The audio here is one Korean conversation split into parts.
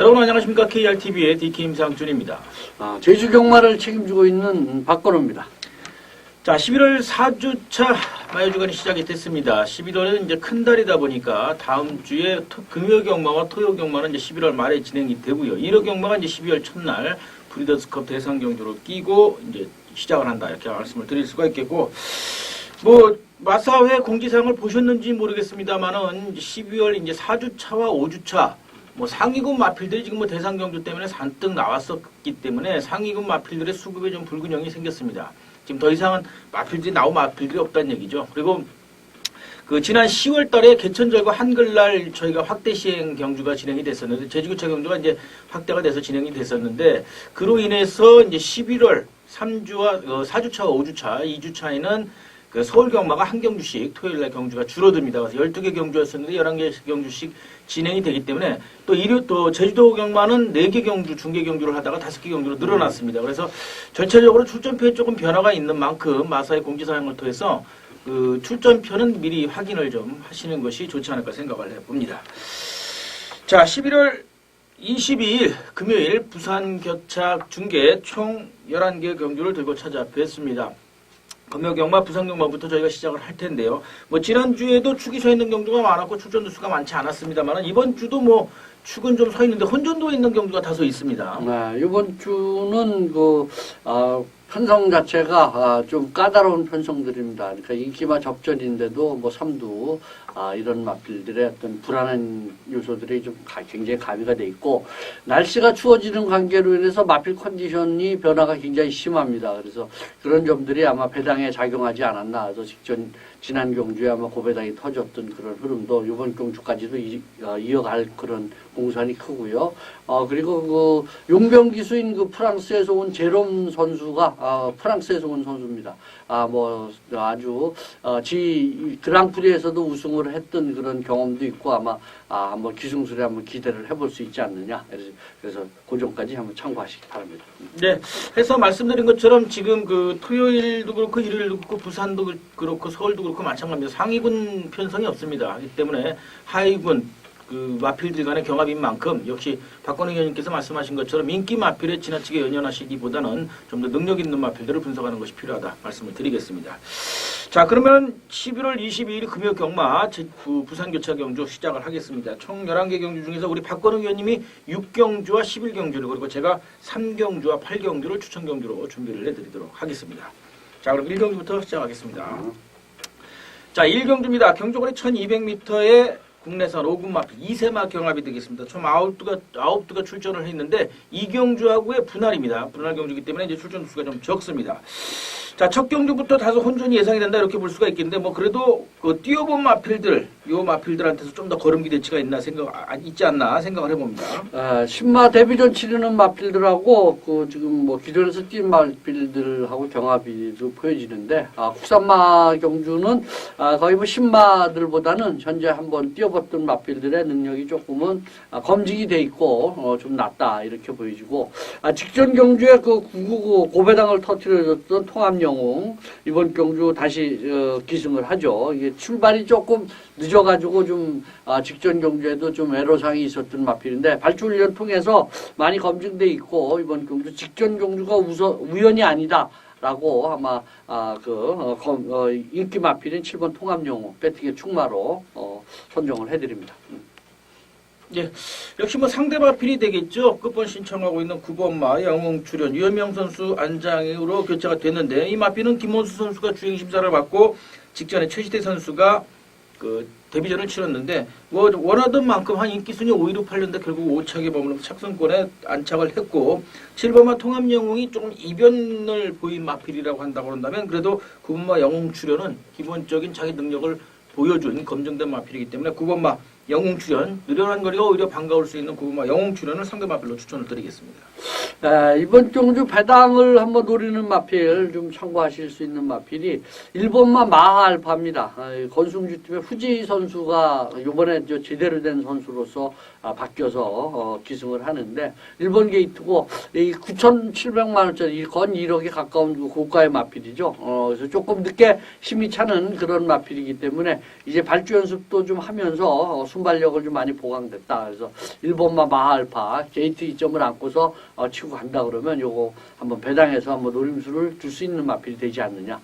여러분 안녕하십니까. KRTV의 DK 임상준입니다. 제주 경마를 책임지고 있는 박건호입니다. 자, 11월 4주차 마요주간이 시작이 됐습니다. 11월은 이제 큰 달이다 보니까 다음 주에 금요 경마와 토요 경마는 이제 11월 말에 진행이 되고요. 1호 경마가 이제 12월 첫날 브리더스컵 대상 경주로 끼고 이제 시작을 한다. 이렇게 말씀을 드릴 수가 있겠고, 뭐 마사회 공지사항을 보셨는지 모르겠습니다만은 12월 이제 4주차와 5주차 뭐 상위군 마필들이 지금 뭐 대상 경주 때문에 잔뜩 나왔었기 때문에 상위군 마필들의 수급에 좀 불균형이 생겼습니다. 지금 더 이상은 마필들이 나온 마필들이 없다는 얘기죠. 그리고 그 지난 10월 달에 개천절과 한글날 저희가 확대 시행 경주가 진행이 됐었는데, 제주교차 경주가 이제 확대가 돼서 진행이 됐었는데, 그로 인해서 이제 11월 3주와 4주차와 5주차, 2주차에는 그 서울 경마가 한 경주씩 토요일날 경주가 줄어듭니다. 그래서 12개 경주였었는데 11개 경주씩 진행이 되기 때문에 또 제주도 경마는 4개 경주, 중계 경주를 하다가 5개 경주로 늘어났습니다. 그래서 절차적으로 출전표에 조금 변화가 있는 만큼 마사의 공지사항을 통해서 그 출전표는 미리 확인을 좀 하시는 것이 좋지 않을까 생각을 해봅니다. 자, 11월 22일 금요일 부산 교차 중계 총 11개 경주를 들고 찾아뵙습니다. 금요 경마, 부산 경마부터 저희가 시작을 할 텐데요. 뭐 지난주에도 축이 서 있는 경주가 많았고 출전도 수가 많지 않았습니다만, 이번 주도 뭐 축은 좀 서 있는데 혼전도 있는 경주가 다소 있습니다. 네, 이번 주는 편성 자체가 좀 까다로운 편성들입니다. 그러니까 인기마 접전인데도 뭐 삼두 이런 마필들의 어떤 불안한 요소들이 좀 굉장히 가미가 돼 있고, 날씨가 추워지는 관계로 인해서 마필 컨디션이 변화가 굉장히 심합니다. 그래서 그런 점들이 아마 배당에 작용하지 않았나. 그래서 지난 경주에 아마 고배당이 터졌던 그런 흐름도 이번 경주까지도 이어갈 그런 공산이 크고요. 그리고 그 용병 기수인 그 프랑스에서 온 제롬 선수가 프랑스에서 온 선수입니다. 뭐 아주 그랑프리에서도 우승을 했던 그런 경험도 있고, 아마 한번 기승술에 한번 기대를 해볼 수 있지 않느냐. 그래서 그 점까지 한번 참고하시기 바랍니다. 네, 해서 말씀드린 것처럼 지금 그 토요일도 그렇고 일요일도 그렇고 부산도 그렇고 서울도 그렇고 마찬가지입니다. 상위군 편성이 없습니다. 하기 때문에 하위군 그 마필들 간의 경합인 만큼 역시 박건우 의원님께서 말씀하신 것처럼 인기 마필에 지나치게 연연하시기보다는 좀 더 능력 있는 마필들을 분석하는 것이 필요하다 말씀을 드리겠습니다. 자, 그러면 11월 22일 금요 경마 부산 교차 경주 시작을 하겠습니다. 총 11개 경주 중에서 우리 박건우 의원님이 6경주와 11경주를, 그리고 제가 3경주와 8경주를 추천 경주로 준비를 해드리도록 하겠습니다. 자, 그럼 1경주부터 시작하겠습니다. 자, 1경주입니다. 경주거리 1200m의 국내산 5군 마필 2세마 경합이 되겠습니다. 총 9두가 출전을 했는데 이경주하고의 분할입니다. 분할 경주이기 때문에 이제 출전 수가 좀 적습니다. 자, 첫 경주부터 다소 혼전이 예상이 된다 이렇게 볼 수가 있겠는데, 뭐 그래도 그 뛰어본 마필들, 요 마필들한테서 좀 더 걸음 기대치가 있지 않나 생각을 해봅니다. 신마 데뷔전 치르는 마필들하고 지금 뭐 기존에서 뛴 마필들하고 경합이 좀 보여지는데, 국산마 경주는 거의 뭐 신마들보다는 현재 한번 뛰어봤던 마필들의 능력이 조금은 검증이 돼 있고 좀 낫다 이렇게 보여지고, 직전 경주에 그 999 고배당을 터뜨려줬던 통합영웅 이번 경주 다시 기승을 하죠. 이게 출발이 조금 늦어가지고 좀 직전 경주에도 좀 애로사항이 있었던 마필인데, 발주훈련 통해서 많이 검증돼 있고 이번 경주 직전 경주가 우연이 아니다라고 아마 인기 마필인 7번 통합영웅 배팅의 축마로 선정을 해드립니다. 예, 역시 뭐 상대 마필이 되겠죠. 끝번 신청하고 있는 9번마 영웅 출연 유현명 선수 안장으로 교체가 됐는데, 이 마필은 김원수 선수가 주행 심사를 받고 직전에 최시태 선수가 그 데뷔전을 치렀는데, 뭐 원하던 만큼 한 인기순위 5위로 팔렸는데 결국 5착에 머물러 착승권에 안착을 했고, 7번마 통합영웅이 조금 이변을 보인 마필이라고 한다고 한다면, 그래도 9번마 영웅 출연은 기본적인 자기 능력을 보여준 검증된 마필이기 때문에 9번마 영웅 출연, 느려난 거리가 오히려 반가울 수 있는 9번마 영웅 출연을 상대 마필로 추천을 드리겠습니다. 이번 경주 배당을 한번 노리는 마필 좀 참고하실 수 있는 마필이 1번마 마하알파입니다. 건승주팀의 후지 선수가 이번에 제대로 된 선수로서 바뀌어서 기승을 하는데 일본 게이트고 이 9,700만 원짜리 건 1억에 가까운 그 고가의 마필이죠. 그래서 조금 늦게 힘이 차는 그런 마필이기 때문에 이제 발주 연습도 좀 하면서 순발력을 좀 많이 보강됐다. 그래서 일본마 마하알파 게이트 2점을 안고서 치고 간다 그러면 요거 한번 배당해서 한번 노림수를 줄 수 있는 마필이 되지 않느냐.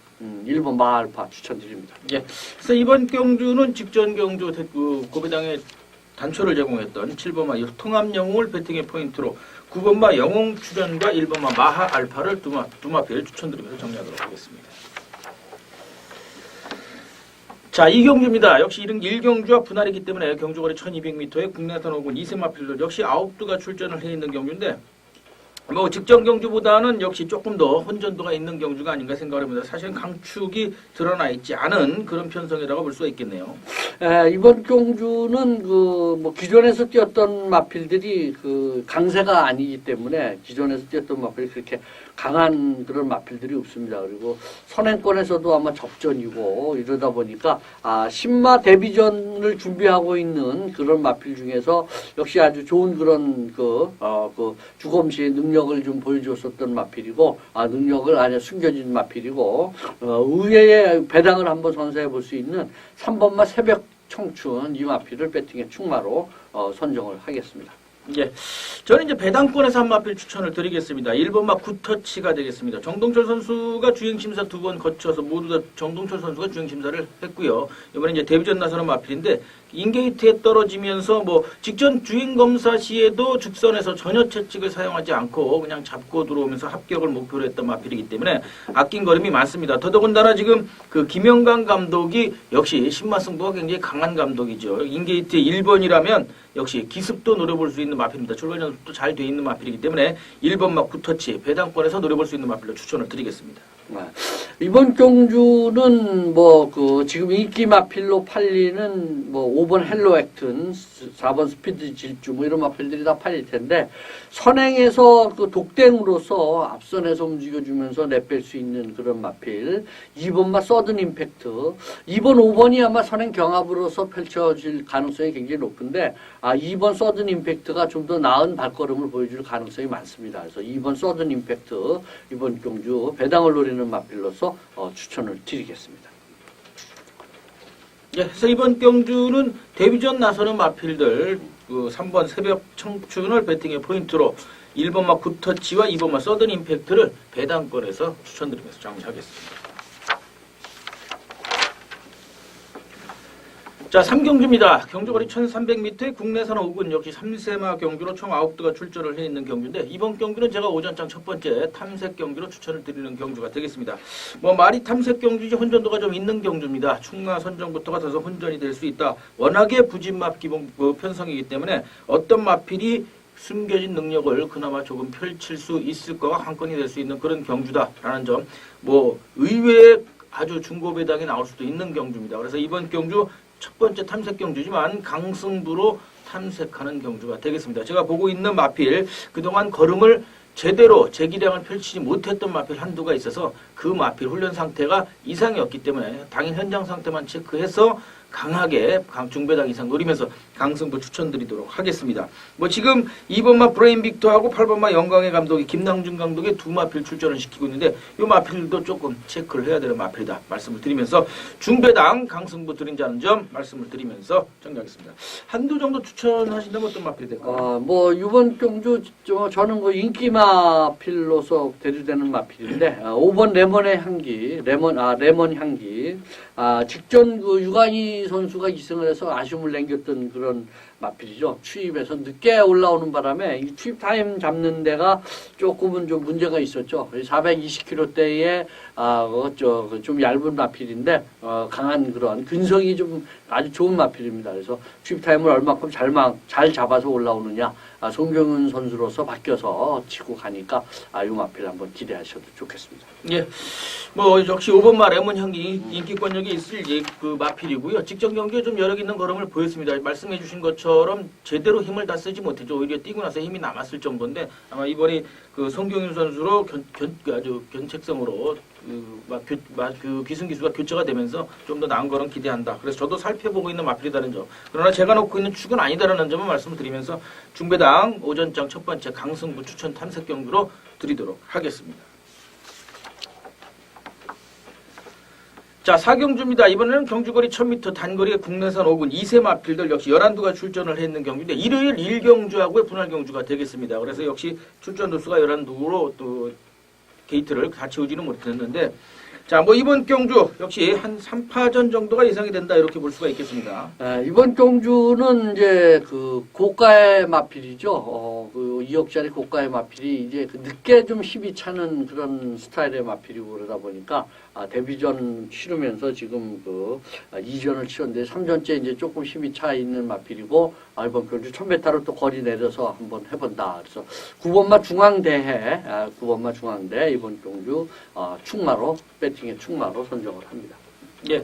일본 마하알파 추천드립니다. 예. 그래서 이번 경주는 직전 경주 고배당에 단초를 제공했던 7번마 통합 영웅을 배팅의 포인트로 9번마 영웅 출연과 1번마 마하 알파를 두 마필 추천드리면서 정리하도록 하겠습니다. 자, 이 경주입니다. 역시 1경주와 분할이기 때문에 경주거리 1200m의 국내산 오군 2세 마필들 역시 9두가 출전을 해 있는 경주인데 뭐 직전 경주보다는 역시 조금 더 혼전도가 있는 경주가 아닌가 생각합니다. 사실은 강축이 드러나 있지 않은 그런 편성이라고 볼 수가 있겠네요. 이번 경주는 뭐 기존에서 뛰었던 마필들이 강세가 아니기 때문에 기존에서 뛰었던 마필이 그렇게 강한 그런 마필들이 없습니다. 그리고 선행권에서도 아마 접전이고 이러다 보니까 신마 데뷔전을 준비하고 있는 그런 마필 중에서 역시 아주 좋은 그런 주검시의 능력을 좀 보여줬었던 마필이고 능력을 아니 숨겨진 마필이고 의외의 배당을 한번 선사해 볼 수 있는 3번마 새벽 청춘 이 마필을 배팅의 충마로 선정을 하겠습니다. 예, 저는 이제 배당권에서 한 마필 추천을 드리겠습니다. 1번마 굿터치가 되겠습니다. 정동철 선수가 주행심사 2번 거쳐서 모두 다 정동철 선수가 주행심사를 했고요. 이번에 이제 데뷔전 나서는 마필인데 인게이트에 떨어지면서 뭐 직전 주행검사 시에도 직선에서 전혀 채찍을 사용하지 않고 그냥 잡고 들어오면서 합격을 목표로 했던 마필이기 때문에 아낀 걸음이 많습니다. 더더군다나 지금 김영강 감독이 역시 신마승부가 굉장히 강한 감독이죠. 인게이트 1번이라면 역시 기습도 노려볼 수 있는 마필입니다. 출발 연습도 잘 돼 있는 마필이기 때문에 1번마 굿터치 배당권에서 노려볼 수 있는 마필로 추천을 드리겠습니다. 이번 경주는 지금 인기 마필로 팔리는 5번 헬로 액튼, 4번 스피드 질주 이런 마필들이 다 팔릴 텐데 선행에서 독땡으로서 앞선에서 움직여주면서 내뺄 수 있는 그런 마필 2번마 서든 임팩트 2번 5번이 아마 선행 경합으로서 펼쳐질 가능성이 굉장히 높은데 2번 서든 임팩트가 좀 더 나은 발걸음을 보여줄 가능성이 많습니다. 그래서 2번 서든 임팩트 이번 경주 배당을 노리는 마필로서 추천을 드리겠습니다. 예, 그래서 이번 경주는 데뷔전 나서는 마필들 3번 새벽 청춘을 배팅의 포인트로 1번마 굿터치와 2번마 서든 임팩트를 배당권에서 추천드리면서 정리하겠습니다. 자, 3경주입니다. 경주거리 1300m의 국내산 오군 역시 3세마 경주로 총 9두가 출전을 해 있는 경주인데 이번 경주는 제가 오전장 첫 번째 탐색 경주로 추천을 드리는 경주가 되겠습니다. 말이 탐색 경주지 혼전도가 좀 있는 경주입니다. 충마 선정부터가 더서 혼전이 될 수 있다. 워낙에 부진맙 기본 편성이기 때문에 어떤 마필이 숨겨진 능력을 그나마 조금 펼칠 수 있을 거가 한 건이 될 수 있는 그런 경주다라는 점, 의외의 아주 중고배당이 나올 수도 있는 경주입니다. 그래서 이번 경주 첫 번째 탐색 경주지만 강승부로 탐색하는 경주가 되겠습니다. 제가 보고 있는 마필 그동안 걸음을 제대로 재기량을 펼치지 못했던 마필 한두가 있어서 그 마필 훈련 상태가 이상이 없기 때문에 당일 현장 상태만 체크해서 강하게 중배당 이상 노리면서 강승부 추천드리도록 하겠습니다. 지금 2번마 브레인 빅터하고 8번마 영광의 감독이 김남준 감독의 두 마필 출전을 시키고 있는데 이 마필도 조금 체크를 해야 되는 마필이다 말씀을 드리면서 중배당 강승부 드린다는 점 말씀을 드리면서 정리하겠습니다. 한두 정도 추천하신다면 어떤 마필이 될까요? 이번 경주 저는 인기 마필로서 대두되는 마필인데 5번 레몬의 향기 레몬 향기 직전 유관희 선수가 2승을 해서 아쉬움을 남겼던 그런 마필이죠. 추입에서 늦게 올라오는 바람에 이 추입 타임 잡는 데가 조금은 좀 문제가 있었죠. 420km대에 좀 얇은 마필인데 강한 그런 근성이 좀 아주 좋은 마필입니다. 그래서 추입 타임을 얼마큼 잘 잡아서 올라오느냐 송경은 선수로서 바뀌어서 치고 가니까 이 마필 한번 기대하셔도 좋겠습니다. 예, 역시 5번마 레몬 향기 인기권력이 있을 그 마필이고요. 직전 경기에 좀 여력 있는 걸음을 보였습니다. 말씀해주신 것처럼 전처럼 제대로 힘을 다 쓰지 못했죠. 오히려 뛰고 나서 힘이 남았을 정도인데 아마 이번에 그 송경윤 선수로 아주 견책성으로 그 기승기수가 교체가 되면서 좀 더 나은 거는 기대한다. 그래서 저도 살펴보고 있는 마필이다는 점. 그러나 제가 놓고 있는 축은 아니다라는 점을 말씀드리면서 중배당 오전장 첫 번째 강승부 추천 탐색 경주로 드리도록 하겠습니다. 자, 4경주입니다. 이번에는 경주거리 1000m 단거리의 국내산 5군 2세 마필들 역시 11두가 출전을 했는 경주인데 일요일 1경주하고의 분할 경주가 되겠습니다. 그래서 역시 출전 도수가 11두로 또 게이트를 다 채우지는 못했는데 자, 뭐 이번 경주 역시 한 3파전 정도가 예상이 된다 이렇게 볼 수가 있겠습니다. 이번 경주는 이제 그 고가의 마필이죠. 그 2억짜리 고가의 마필이 이제 그 늦게 좀 힘이 차는 그런 스타일의 마필이고 그러다 보니까 데뷔전 치르면서 지금 그 2전을 치렀는데 3전째 이제 조금 힘이 차 있는 마필이고 이번 경주 1000m로 또 거리 내려서 한번 해본다. 그래서 9번마 중앙대회, 9번마 중앙대 이번 경주 충마로 배팅의 충마로 선정을 합니다. 예.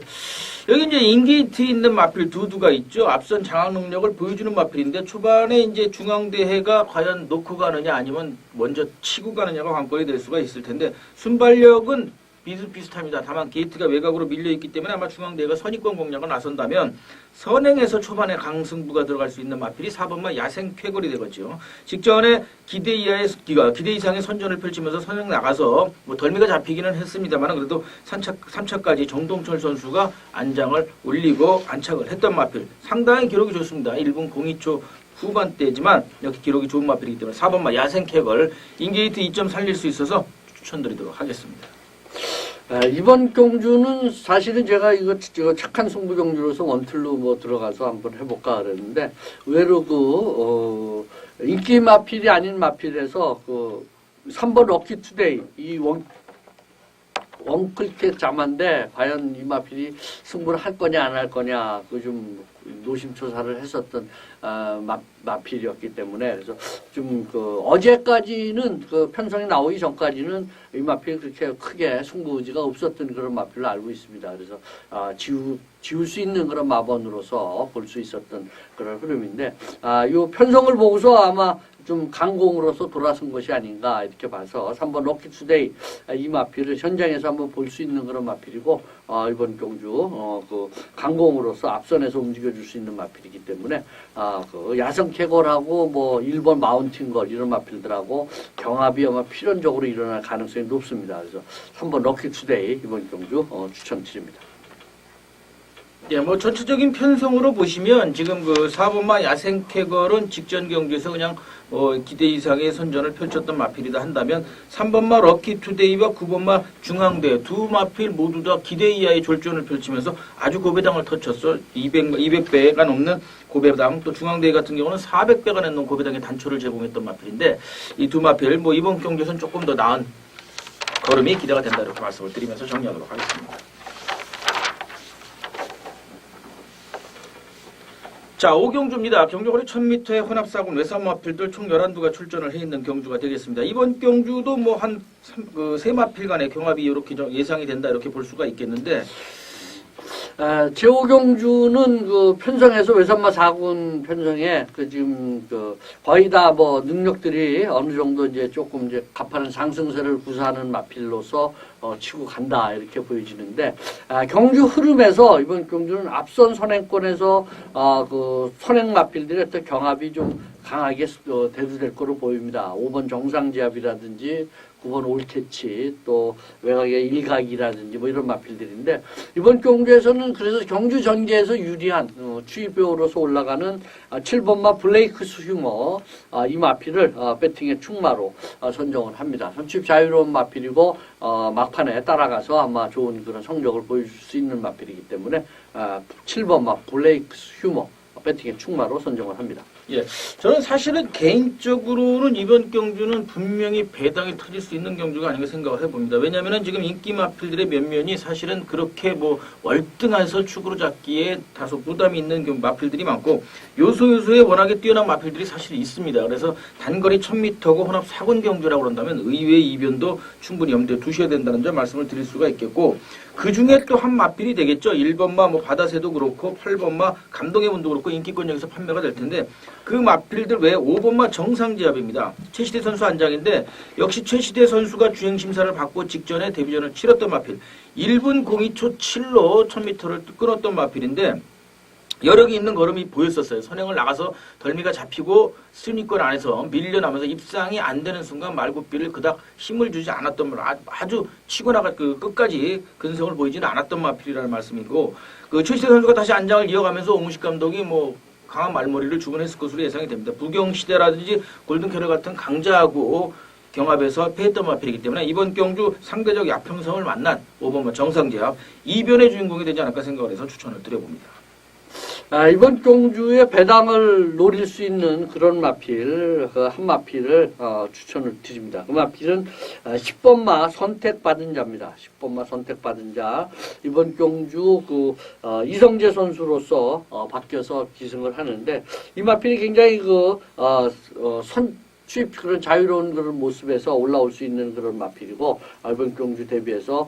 여기 이제 인게이트 있는 마필 두두가 있죠. 앞선 장악 능력을 보여주는 마필인데 초반에 이제 중앙대회가 과연 놓고 가느냐 아니면 먼저 치고 가느냐가 관건이 될 수가 있을 텐데 순발력은 비슷비슷합니다. 다만 게이트가 외곽으로 밀려있기 때문에 아마 중앙대회가 선입권 공략을 나선다면 선행에서 초반에 강승부가 들어갈 수 있는 마필이 4번마 야생 쾌걸이 되겠죠. 직전에 기대 이상의 선전을 펼치면서 선행 나가서 뭐 덜미가 잡히기는 했습니다만 그래도 3차까지 정동철 선수가 안장을 올리고 안착을 했던 마필. 상당히 기록이 좋습니다. 1분 02초 후반대지만 역시 기록이 좋은 마필이기 때문에 4번마 야생 쾌걸 인게이트 2점 살릴 수 있어서 추천드리도록 하겠습니다. 이번 경주는 사실은 제가 이거 착한 승부 경주로서 원틀로 뭐 들어가서 한번 해볼까 그랬는데 의외로 인기 마필이 아닌 마필에서 3번 럭키 투데이 이 원클릭 자만데 과연 이 마필이 승부를 할 거냐 안 할 거냐 그 좀 노심초사를 했었던 마필이었기 때문에 그래서 좀 어제까지는 편성이 나오기 전까지는 이 마필이 그렇게 크게 승부 의지가 없었던 그런 마필로 알고 있습니다. 그래서 지울 수 있는 그런 마번으로서 볼 수 있었던 그런 흐름인데 이 편성을 보고서 아마 좀 강공으로서 돌아선 것이 아닌가 이렇게 봐서 3번 럭키 투데이 이 마필을 현장에서 한번 볼 수 있는 그런 마필이고 이번 경주 강공으로서 앞선에서 움직여줄 수 있는 마필이기 때문에 야성 캐걸하고 뭐 1번 마운틴걸 이런 마필들하고 경합이 아마 필연적으로 일어날 가능성이 높습니다. 그래서 3번 럭키 투데이 이번 경주 추천드립니다. 예, 뭐 전체적인 편성으로 보시면 지금 4번마 야생 쾌걸은 직전 경기에서 그냥 기대 이상의 선전을 펼쳤던 마필이다 한다면 3번마 럭키 투데이와 9번마 중앙대 두 마필 모두 다 기대 이하의 졸전을 펼치면서 아주 고배당을 터쳤어. 200배가 넘는 고배당, 또 중앙대 같은 경우는 400배가 넘는 고배당의 단초를 제공했던 마필인데 이 두 마필 뭐 이번 경기에서는 조금 더 나은 걸음이 기대가 된다 이렇게 말씀을 드리면서 정리하도록 하겠습니다. 자, 5경주입니다. 경주거리 1000m의 혼합사군 외산 마필들 총 11두가 출전을 해 있는 경주가 되겠습니다. 이번 경주도 뭐 한 세 마필 간의 경합이 이렇게 예상이 된다 이렇게 볼 수가 있겠는데 제5경주는 편성에서 외산마 4군 편성에 지금 거의 다 뭐 능력들이 어느 정도 이제 조금 이제 가파른 상승세를 구사하는 마필로서 치고 간다 이렇게 보여지는데 경주 흐름에서 이번 경주는 앞선 선행권에서 선행 마필들의 어떤 경합이 좀 강하게 대두될 거로 보입니다. 5번 정상지압이라든지 9번 올캐치 또 외곽의 일각이라든지 뭐 이런 마필들인데 이번 경주에서는 그래서 경주 전개에서 유리한 추이배우로서 올라가는 7번마 블레이크스 휴머 이 마필을 배팅의 충마로 선정을 합니다. 선취 자유로운 마필이고 막판에 따라가서 아마 좋은 그런 성적을 보여줄 수 있는 마필이기 때문에 7번마 블레이크스 휴머 배팅의 충마로 선정을 합니다. 예, 저는 사실은 개인적으로는 이번 경주는 분명히 배당이 터질 수 있는 경주가 아닌가 생각을 해봅니다. 왜냐하면 지금 인기 마필들의 면면이 사실은 그렇게 뭐 월등해서 축으로 잡기에 다소 부담이 있는 마필들이 많고 요소요소에 워낙에 뛰어난 마필들이 사실 있습니다. 그래서 단거리 1000m고 혼합 4군 경주라고 그런다면 의외의 이변도 충분히 염두에 두셔야 된다는 점 말씀을 드릴 수가 있겠고 그 중에 또 한 마필이 되겠죠. 1번마 뭐 바다새도 그렇고 8번마 감동의 문도 그렇고 인기권역에서 판매가 될 텐데 그 마필들 외에 5번마 정상지압입니다. 최시대 선수 안장인데 역시 최시대 선수가 주행 심사를 받고 직전에 데뷔전을 치렀던 마필 1분 02초 7로 1000m를 끊었던 마필인데 여력이 있는 걸음이 보였었어요. 선행을 나가서 덜미가 잡히고 순위권 안에서 밀려나면서 입상이 안 되는 순간 말굽비를 그닥 힘을 주지 않았던 아주 치고 나갈 끝까지 근성을 보이지는 않았던 마필이라는 말씀이고 그 최시대 선수가 다시 안장을 이어가면서 오무식 감독이 뭐 강한 말머리를 주문했을 것으로 예상이 됩니다. 부경시대라든지 골든캐럴 같은 강자하고 경합에서 패했던 마필이기 때문에 이번 경주 상대적 약평성을 만난 5번마 정상제압 이변의 주인공이 되지 않을까 생각을 해서 추천을 드려봅니다. 이번 경주에 배당을 노릴 수 있는 그런 마필, 한 마필을 추천을 드립니다. 그 마필은 10번마 선택받은 자입니다. 10번마 선택받은 자. 이번 경주 이성재 선수로서 바뀌어서 기승을 하는데 이 마필이 굉장히 수입 그런 자유로운 그런 모습에서 올라올 수 있는 그런 마필이고 이번 경주 대비해서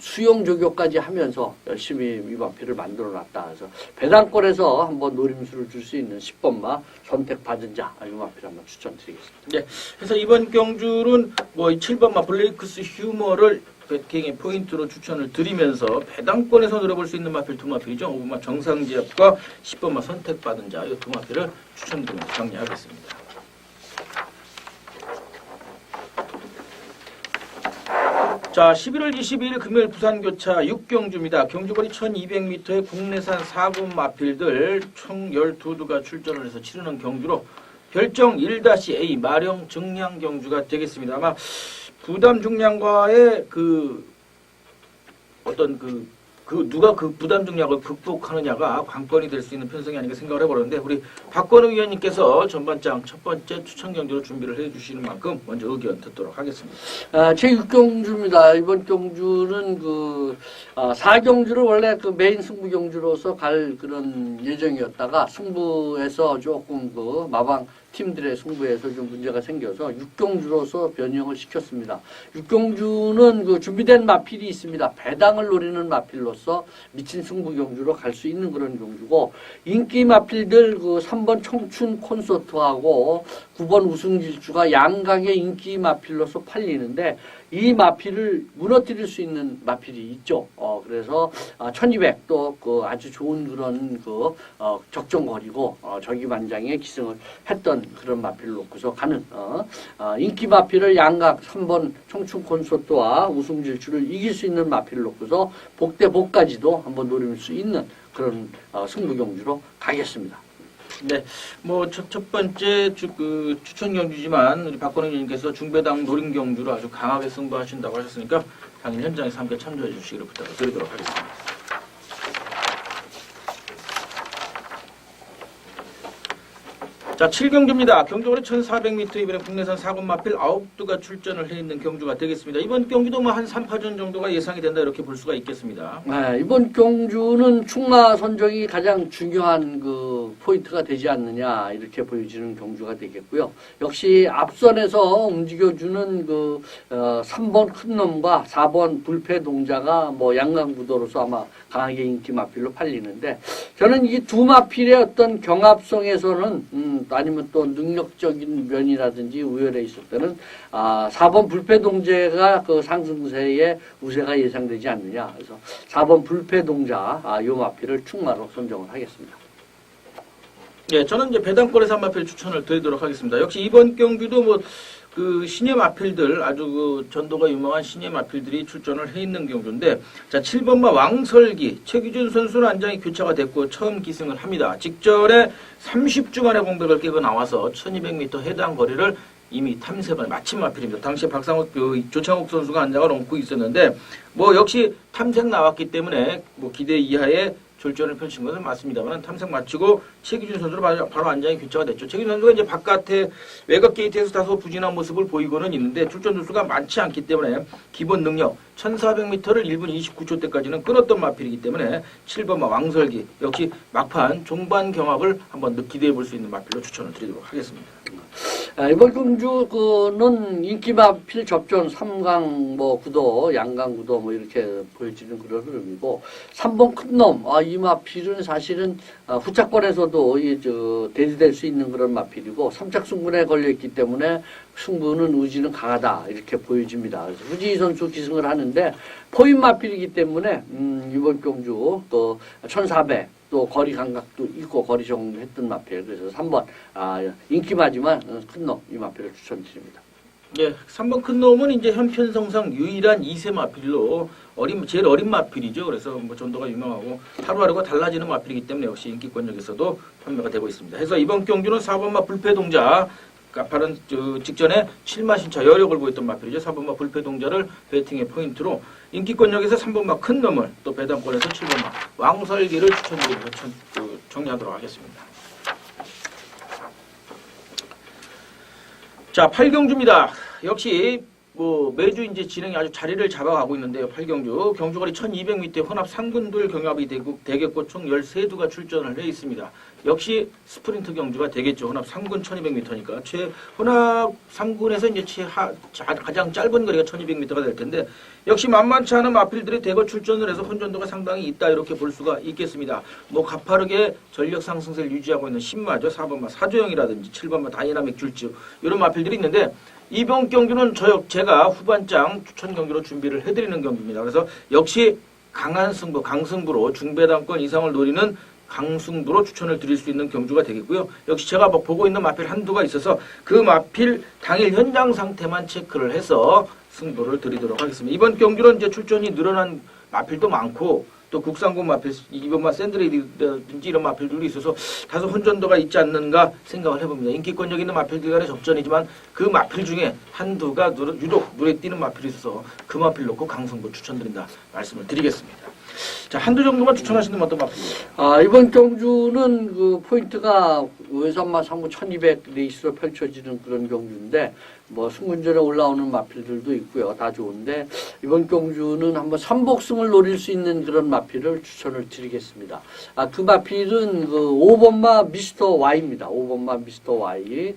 수용 조교까지 하면서 열심히 이 마필을 만들어놨다. 그래서 배당권에서 한번 노림수를 줄 수 있는 10번마 선택받은 자 이 마필 한번 추천드리겠습니다. 네, 그래서 이번 경주는 뭐 7번마 블레이크스 휴머를 배팅의 포인트로 추천을 드리면서 배당권에서 노려볼 수 있는 마필 두 마필이죠. 5번마 정상지압과 10번마 선택받은 자 이 두 마필을 추천드리면서 정리하겠습니다. 자, 11월 22일 금요일 부산교차 6경주입니다. 경주거리 1200m의 국내산 4군 마필들 총 12두가 출전을 해서 치르는 경주로 별정 1-A 마령 증량 경주가 되겠습니다. 아마 부담 중량과의 누가 그 부담 중량을 극복하느냐가 관건이 될 수 있는 편성이 아닌가 생각을 해보는데 우리 박건우 위원님께서 전반장 첫 번째 추천 경주로 준비를 해주시는 만큼 먼저 의견 듣도록 하겠습니다. 제6경주입니다. 이번 경주는 4경주를 원래 메인 승부 경주로서 갈 그런 예정이었다가 승부에서 조금 마방 팀들의 승부에서 좀 문제가 생겨서 6경주로서 변형을 시켰습니다. 6경주는 준비된 마필이 있습니다. 배당을 노리는 마필로서 미친 승부 경주로 갈 수 있는 그런 경주고 인기 마필들 3번 청춘 콘서트하고 9번 우승질주가 양강의 인기 마필로서 팔리는데 이 마필을 무너뜨릴 수 있는 마필이 있죠. 그래서 1200도 아주 좋은 그런 적정거리고 저기반장의 기승을 했던 그런 마필을 놓고서 가는 인기 마필을 양각 3번 청춘 콘서트와 우승질주를 이길 수 있는 마필을 놓고서 복대복까지도 한번 노릴 수 있는 그런 승부 경주로 가겠습니다. 네, 뭐 첫 번째 추천 경주지만 우리 박건우 의원님께서 중배당 노린 경주로 아주 강하게 승부하신다고 하셨으니까 당일 현장에서 함께 참조해 주시기를 부탁을 드리도록 하겠습니다. 자, 7경주입니다. 경주거리 1400m 이번에 국내산 4군 마필 9두가 출전을 해 있는 경주가 되겠습니다. 이번 경주도 뭐 한 3파전 정도가 예상이 된다 이렇게 볼 수가 있겠습니다. 네, 이번 경주는 충마 선정이 가장 중요한 포인트가 되지 않느냐 이렇게 보여지는 경주가 되겠고요. 역시 앞선에서 움직여주는 3번 큰놈과 4번 불패동자가 양강구도로서 아마 강하게 인기 마필로 팔리는데 저는 이 두 마필의 어떤 경합성에서는 아니면 또 능력적인 면이라든지 우열에 있을 때는 4번 불패동자가 상승세의 우세가 예상되지 않느냐. 그래서 4번 불패동자 요 마필을 충마로 선정을 하겠습니다. 예, 저는 이제 배당권에서 한 마필 추천을 드리도록 하겠습니다. 역시 이번 경주도 신예 마필들 아주 전도가 유명한 신예 마필들이 출전을 해 있는 경주인데 자 7번마 왕설기 최기준 선수는 안장이 교차가 됐고 처음 기승을 합니다. 직전에 30주 만에 공백을 깨고 나와서 1200m 해당 거리를 이미 탐색을 마친 마필입니다. 당시에 조창욱 선수가 안장을 얹고 있었는데 역시 탐색 나왔기 때문에 기대 이하의 졸전을 펼친 것은 맞습니다만 탐색 마치고 최기준 선수로 바로 안장이 교체가 됐죠. 최기준 선수가 이제 바깥에 외곽 게이트에서 다소 부진한 모습을 보이고는 있는데 출전 수가 많지 않기 때문에 기본 능력 1400m를 1분 29초 때까지는 끊었던 마필이기 때문에 7번마 왕설기 역시 막판 종반 경합을 한번 기대해 볼 수 있는 마필로 추천을 드리도록 하겠습니다. 이번 경주는 인기 마필 접전 3강 뭐 구도, 양강 구도 뭐 이렇게 보여지는 그런 흐름이고 3번 큰놈 이 마필은 사실은 후차권에서도 대지될 수 있는 그런 마필이고 3착 승분에 걸려 있기 때문에 승부는 의지는 강하다 이렇게 보여집니다. 그래서 후지희 선수 기승을 하는데 포인 마필이기 때문에 이번 경주 또 1400 또 거리 감각도 있고 거리 적응했던 마필 그래서 3번 인기마지만 큰놈 이 마필을 추천드립니다. 예, 3번 큰 놈은 이제 현편성상 유일한 2세 마필로 제일 어린 마필이죠. 그래서 뭐 전도가 유명하고 하루하루가 달라지는 마필이기 때문에 역시 인기권역에서도 판매가 되고 있습니다. 해서 이번 경주는 4번마 불패동자 바른 직전에 7마 신차 여력을 보였던 마필이죠. 4번마 불패동자를 배팅의 포인트로 인기권역에서 3번마 큰 놈을 또 배당권에서 7번마 왕설기를 추천드리고 정리하도록 하겠습니다. 자, 8경주입니다. 역시 뭐 매주 이제 진행이 아주 자리를 잡아가고 있는데요. 8경주 경주거리 1200m 혼합 3군들 경합이 되겠고 총 13두가 출전을 해 있습니다. 역시 스프린트 경주가 되겠죠. 혼합 3군 1200m니까 혼합 3군에서 이제 가장 짧은 거리가 1200m가 될 텐데 역시 만만치 않은 마필들이 대거 출전을 해서 혼전도가 상당히 있다 이렇게 볼 수가 있겠습니다. 뭐 가파르게 전력 상승세를 유지하고 있는 신마죠. 4번마 사조영이라든지 7번마 다이나믹 줄즈 이런 마필들이 있는데 이번 경주는 제가 후반장 추천 경기로 준비를 해드리는 경기입니다. 그래서 역시 강한 승부, 강승부로 중배당권 이상을 노리는 강승부로 추천을 드릴 수 있는 경주가 되겠고요. 역시 제가 보고 있는 마필 한두가 있어서 그 마필 당일 현장 상태만 체크를 해서 승부를 드리도록 하겠습니다. 이번 경주는 이제 출전이 늘어난 마필도 많고 또 국산군 마필, 이번마 샌드레이든지 이런 마필들도 있어서 다소 혼전도가 있지 않는가 생각을 해봅니다. 인기권력 있는 마필들 간의 접전이지만 그 마필 중에 한두가 유독 눈에 띄는 마필이 있어서 그 마필 놓고 강승부 추천드린다 말씀을 드리겠습니다. 자, 한두 정도만 추천하시는 어떤 마필입니까? 이번 경주는 그 포인트가 외산마 3구 1200 레이스로 펼쳐지는 그런 경주인데 뭐 승문전에 올라오는 마필들도 있고요. 다 좋은데 이번 경주는 한번 3복승을 노릴 수 있는 그런 마필을 추천을 드리겠습니다. 그 마필은 그 5번마 미스터 Y입니다. 5번마 미스터 Y.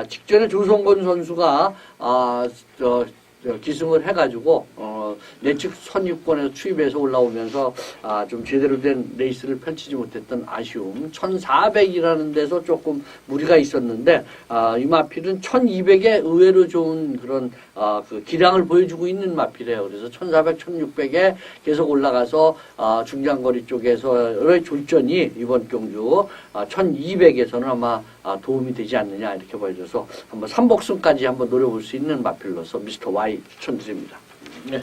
직전에 조성건 선수가 기승을 해가지고 내측 선입권에서 추입해서 올라오면서 좀 제대로 된 레이스를 펼치지 못했던 아쉬움 1400이라는 데서 조금 무리가 있었는데 이 마필은 1200에 의외로 좋은 그런 그 기량을 보여주고 있는 마필이에요. 그래서 1400, 1600에 계속 올라가서 중장거리 쪽에서의 졸전이 이번 경주 1200에서는 아마 도움이 되지 않느냐 이렇게 보여져서 한번 3복승까지 한번 노려볼 수 있는 마필로서 미스터 Y 추천드립니다. 네.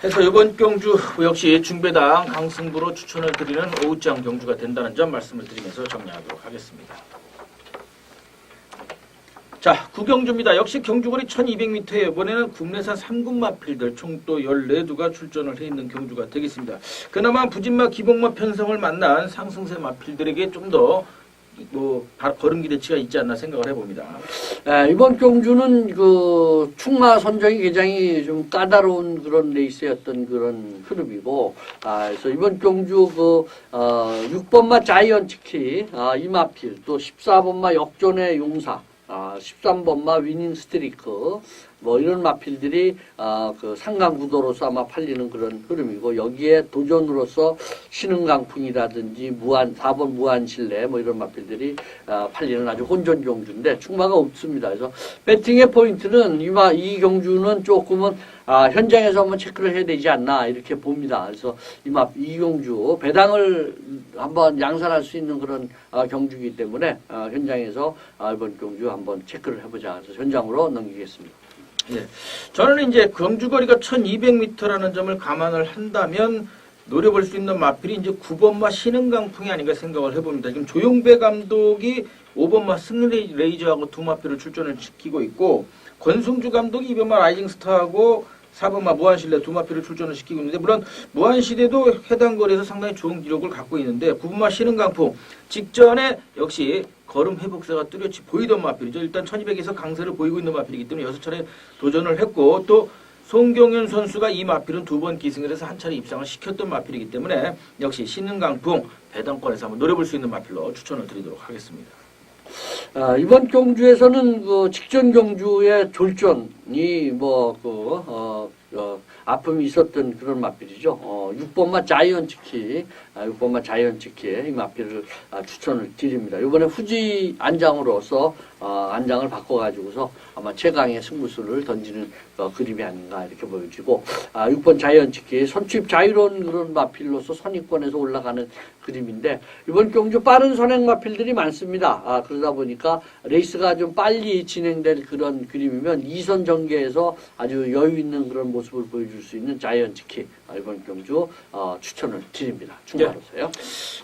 해서 이번 경주 역시 중배당 강승부로 추천을 드리는 오후장 경주가 된다는 점 말씀을 드리면서 정리하도록 하겠습니다. 자, 9경주입니다. 역시 경주거리 1200m에 이번에는 국내산 3군 마필들 총 또 14두가 출전을 해 있는 경주가 되겠습니다. 그나마 부진마, 기복마 편성을 만난 상승세 마필들에게 좀 더 걸음 기대치가 있지 않나 생각을 해봅니다. 이번 경주는 그 충마 선정이 굉장히 좀 까다로운 그런 레이스였던 그런 흐름이고, 그래서 이번 경주 6번마 자이언티키, 이마필, 또 14번마 역전의 용사, 13번마 위닝 스트리크, 뭐 이런 마필들이 그 상강 구도로서 아마 팔리는 그런 흐름이고 여기에 도전으로서 신흥강풍이라든지 4번 무한실내 뭐 이런 마필들이 팔리는 아주 혼전 경주인데 충마가 없습니다. 그래서 배팅의 포인트는 이 경주는 조금은 현장에서 한번 체크를 해야 되지 않나 이렇게 봅니다. 그래서 이 경주 배당을 한번 양산할 수 있는 그런 경주이기 때문에 현장에서 이번 경주 한번 체크를 해보자. 그래서 현장으로 넘기겠습니다. 네. 저는 이제 경주거리가 1200m라는 점을 감안을 한다면 노려볼 수 있는 마필이 이제 9번마 신흥강풍이 아닌가 생각을 해봅니다. 지금 조용배 감독이 5번마 승리레이저하고 두 마필을 출전을 시키고 있고 권승주 감독이 2번마 라이징스타하고 4번마 무한실내 두 마필을 출전을 시키고 있는데 물론 무한시대도 해당 거리에서 상당히 좋은 기록을 갖고 있는데 9번마 신흥강풍 직전에 역시 걸음 회복세가 뚜렷이 보이던 마필이죠. 일단 1200에서 강세를 보이고 있는 마필이기 때문에 6차례 도전을 했고 또 송경윤 선수가 이 마필은 두 번 기승을 해서 한 차례 입상을 시켰던 마필이기 때문에 역시 신흥강풍 배당권에서 한번 노려볼 수 있는 마필로 추천을 드리도록 하겠습니다. 이번 경주에서는 그 직전 경주의 졸전이 아픔이 있었던 그런 마필이죠. 6번마 자이언츠키, 6번마 자이언츠키 이 마필을 추천을 드립니다. 이번에 후지 안장으로서 안장을 바꿔가지고서 아마 최강의 승부수를 던지는 그림이 아닌가 이렇게 보여지고 6번 자이언츠키 선취입 자유로운 그런 마필로서 선입권에서 올라가는 그림인데 이번 경주 빠른 선행 마필들이 많습니다. 그러다 보니까 레이스가 좀 빨리 진행될 그런 그림이면 2선 전개에서 아주 여유 있는 그런 모습을 보여줄 수 있는 자이언츠키 이번 경주 추천을 드립니다. 충마로서요.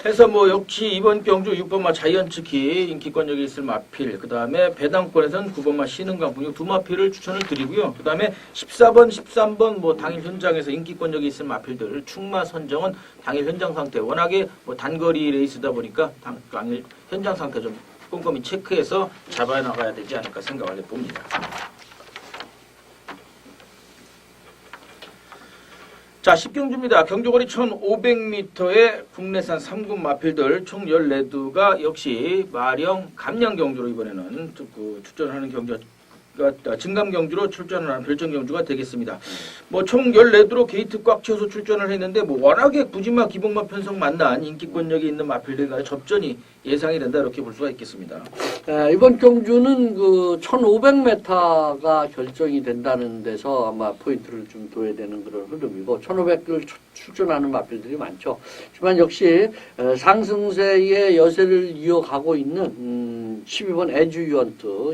해서 역시 이번 경주 6번마 자이언츠키 인기권력이 있을 마필, 그 다음에 배당권에서는 9번마 신흥강풍 두 마필을 추천을 드리고요. 그 다음에 14번, 13번 당일 현장에서 인기권력이 있을 마필들 충마 선정은 당일 현장 상태 워낙에 단거리 레이스다 보니까 당일 현장 상태 좀 꼼꼼히 체크해서 잡아 나가야 되지 않을까 생각을 해봅니다. 자, 10경주입니다. 경주거리 1500m의 국내산 3군 마필들 총 14두가 역시 마령 감량 경주로 이번에는 출전하는 경주가 증감 경주로 출전을 하는 별정 경주가 되겠습니다. 총 14두로 게이트 꽉 채워서 출전을 했는데 워낙에 부지마 기복마 편성 만난 인기권력이 있는 마필들과의 접전이 예상이 된다 이렇게 볼 수가 있겠습니다. 이번 경주는 그 1500m가 결정이 된다는 데서 아마 포인트를 좀 둬야 되는 그런 흐름이고 1500을 출전하는 마필들이 많죠. 하지만 역시 상승세의 여세를 이어가고 있는 12번 에듀언트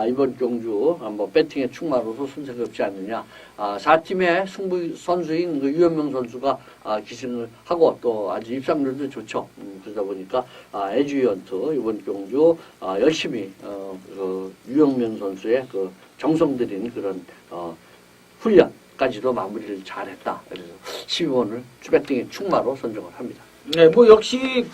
이번 경주 한번 배팅의 충마로서 손색이 없지 않느냐. 4팀의 승부 선수인 그 유현명 선수가 기승을 하고 또 아주 입상률도 좋죠. 그러다 보니까 에듀언트 이번 경주 열심히 유현명 선수의 그 정성 들인 그런 훈련까지도 마무리를 잘했다. 그래서 12번을 배팅의 충마로 선정을 합니다. 네, 역시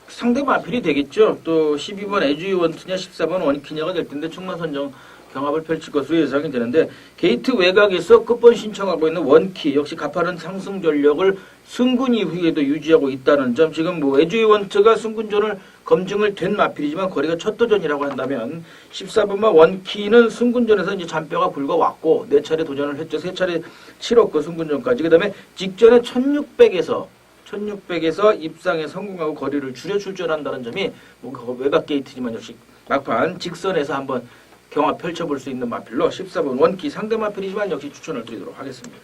상대 마필이 되겠죠. 또 12번 에듀원트냐 14번 원키냐가 될 텐데 충마 선정 경합을 펼칠 것으로 예상이 되는데 게이트 외곽에서 끝번 신청하고 있는 원키 역시 가파른 상승 전력을 승군 이후에도 유지하고 있다는 점. 지금 에듀원트가 승군전을 검증을 된 마필이지만 거리가 첫 도전이라고 한다면 14번마 원키는 승군전에서 이제 잔뼈가 굵어왔고 4차례 도전을 했죠. 3차례 치렀고 승군전까지. 그 다음에 직전에 1600에서 입상에 성공하고 거리를 줄여 출전한다는 점이 외곽 게이트지만 역시 막판 직선에서 한번 경합 펼쳐볼 수 있는 마필로 14번 원키 상대 마필이지만 역시 추천을 드리도록 하겠습니다.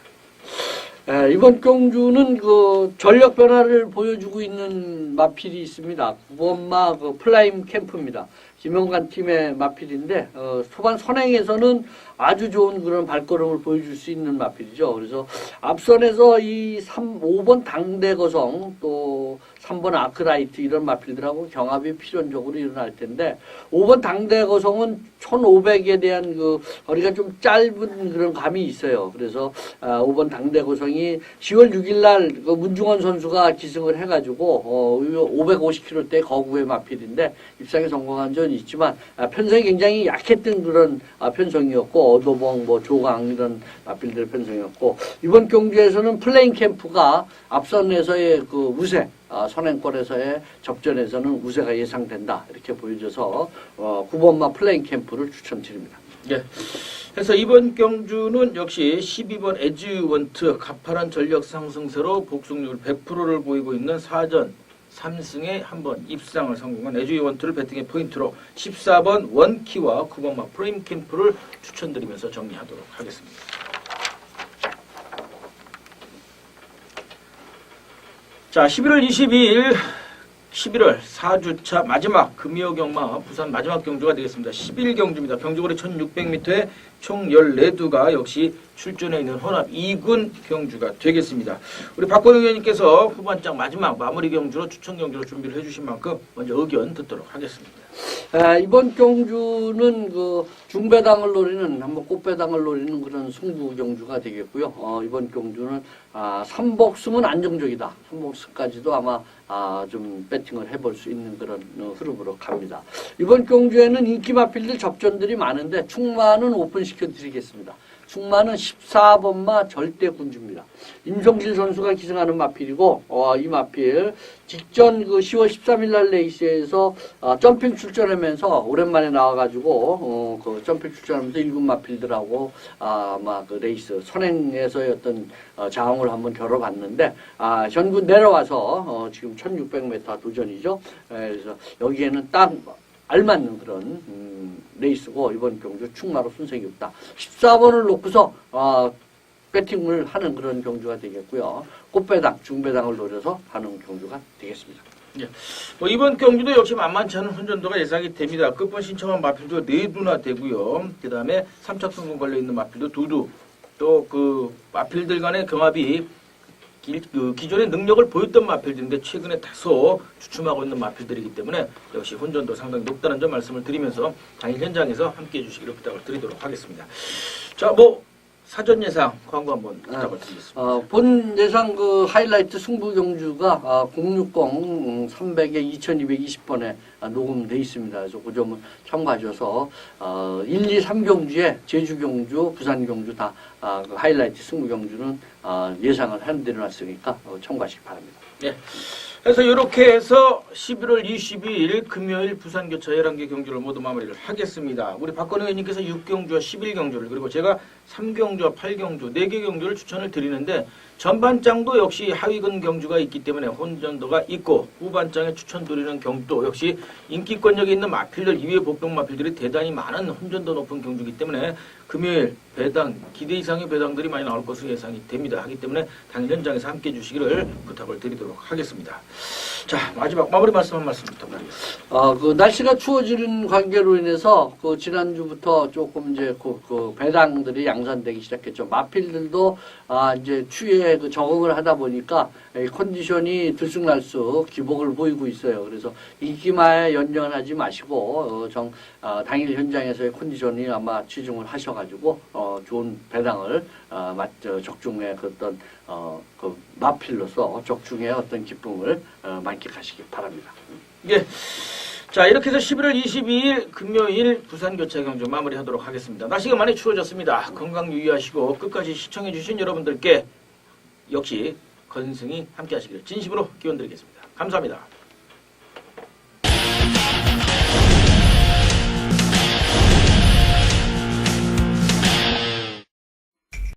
이번 경주는 그 전력 변화를 보여주고 있는 마필이 있습니다. 9번마 그 플라임 캠프입니다. 김영관 팀의 마필인데 초반 선행에서는 아주 좋은 그런 발걸음을 보여줄 수 있는 마필이죠. 그래서 앞선에서 이 5번 당대거성 또 3번 아크라이트 이런 마필들하고 경합이 필연적으로 일어날 텐데 5번 당대거성은 1500에 대한 그 거리가 좀 짧은 그런 감이 있어요. 그래서 5번 당대거성이 10월 6일 날 그 문중원 선수가 기승을 해가지고 550km대 거구의 마필인데 입상에 성공한 적이 있지만 편성이 굉장히 약했던 그런 편성이었고 어도봉 조강 이런 마필들의 편성이었고 이번 경주에서는 플레인 캠프가 앞선에서의 그 우세 선행권에서의 접전에서는 우세가 예상된다 이렇게 보여져서 9번마 플레인 캠프를 추천드립니다. 네. 그래서 이번 경주는 역시 12번 에듀원트 가파른 전력 상승세로 복승률 100%를 보이고 있는 4전 3승에 한번 입상을 성공한 에듀원트를 배팅의 포인트로 14번 원키와 9번마 프레임 캠프를 추천드리면서 정리하도록 하겠습니다. 자, 11월 22일 11월 4주차 마지막 금요경마 부산 마지막 경주가 되겠습니다. 11경주입니다. 경주거리 1600m에 총 14두가 역시 출전해 있는 혼합 2군 경주가 되겠습니다. 우리 박건우 의원님께서 후반장 마지막 마무리 경주로 추천 경주로 준비를 해주신 만큼 먼저 의견 듣도록 하겠습니다. 이번 경주는 그 중배당을 노리는 한번 꽃배당을 노리는 그런 승부 경주가 되겠고요. 이번 경주는 삼복승은 안정적이다. 삼복승까지도 아마 좀 배팅을 해볼 수 있는 그런 흐름으로 갑니다. 이번 경주에는 인기 마필들 접전들이 많은데 충마는 오픈시켜 드리겠습니다. 충마는 14번마 절대 군주입니다. 임성길 선수가 기승하는 마필이고, 이 마필 직전 그 10월 13일 날 레이스에서 점핑 출전하면서 오랜만에 나와가지고, 그 점핑 출전하면서 1군 마필들하고 아마 그 레이스 선행에서의 어떤 자웅을 한번 겨뤄봤는데, 현군 내려와서 지금 1600m 도전이죠. 그래서 여기에는 딱 알맞는 그런 레이스고 이번 경주 충마로 순색이 없다. 14번을 놓고서 배팅을 하는 그런 경주가 되겠고요. 꽃배당, 중배당을 노려서 하는 경주가 되겠습니다. 예. 이번 경주도 역시 만만치 않은 혼전도가 예상이 됩니다. 끝번 신청한 마필도 4두나 되고요. 그 다음에 3차 성공 걸려있는 마필도 2두. 또 그 마필들 간의 경합이 기존의 능력을 보였던 마필들인데 최근에 다소 주춤하고 있는 마필들이기 때문에 역시 혼전도 상당히 높다는 점 말씀을 드리면서 당일 현장에서 함께해 주시기를 부탁을 드리도록 하겠습니다. 자, 사전 예상 광고 한번 부탁을 드리겠습니다. 본 예상 그 하이라이트 승부 경주가 060 300에 2220번에 녹음돼 있습니다. 그래서 그 점을 참고하셔서 1, 2, 3경주에 제주 경주, 부산 경주 다 그 하이라이트 승부 경주는 예상을 해드려놨으니까 참고하시기 바랍니다. 네. 그래서 이렇게 해서 11월 22일 금요일 부산 교차 11개 경주를 모두 마무리를 하겠습니다. 우리 박건우 의원님께서 6경주와 11경주를 그리고 제가 3경주와 8경주 4개 경주를 추천을 드리는데 전반장도 역시 하위근 경주가 있기 때문에 혼전도가 있고 후반장에 추천드리는 경주도 역시 인기권력이 있는 마필들 이외의 복동 마필들이 대단히 많은 혼전도 높은 경주이기 때문에 금요일 배당 기대 이상의 배당들이 많이 나올 것으로 예상이 됩니다. 하기 때문에 당일 현장에서 함께해 주시기를 부탁을 드리도록 하겠습니다. 자, 마지막 마무리 말씀 한 말씀 부탁드리겠습니다. 그 날씨가 추워지는 관계로 인해서 그 지난주부터 조금 이제 그 배당들이 양산되기 시작했죠. 마필들도 이제 추위에 그 적응을 하다 보니까 컨디션이 들쑥날쑥 기복을 보이고 있어요. 그래서 인기마에 연연하지 마시고 당일 현장에서의 컨디션이 아마 치중을 하셔가지고 좋은 배당을 적중의 그 어떤 그 마필로서 적중의 어떤 기쁨을 만끽하시기 바랍니다. 예. 자, 이렇게 해서 11월 22일 금요일 부산 교차 경주 마무리하도록 하겠습니다. 날씨가 많이 추워졌습니다. 건강 유의하시고 끝까지 시청해주신 여러분들께 역시 건승이 함께 하시기를 진심으로 기원드리겠습니다. 감사합니다.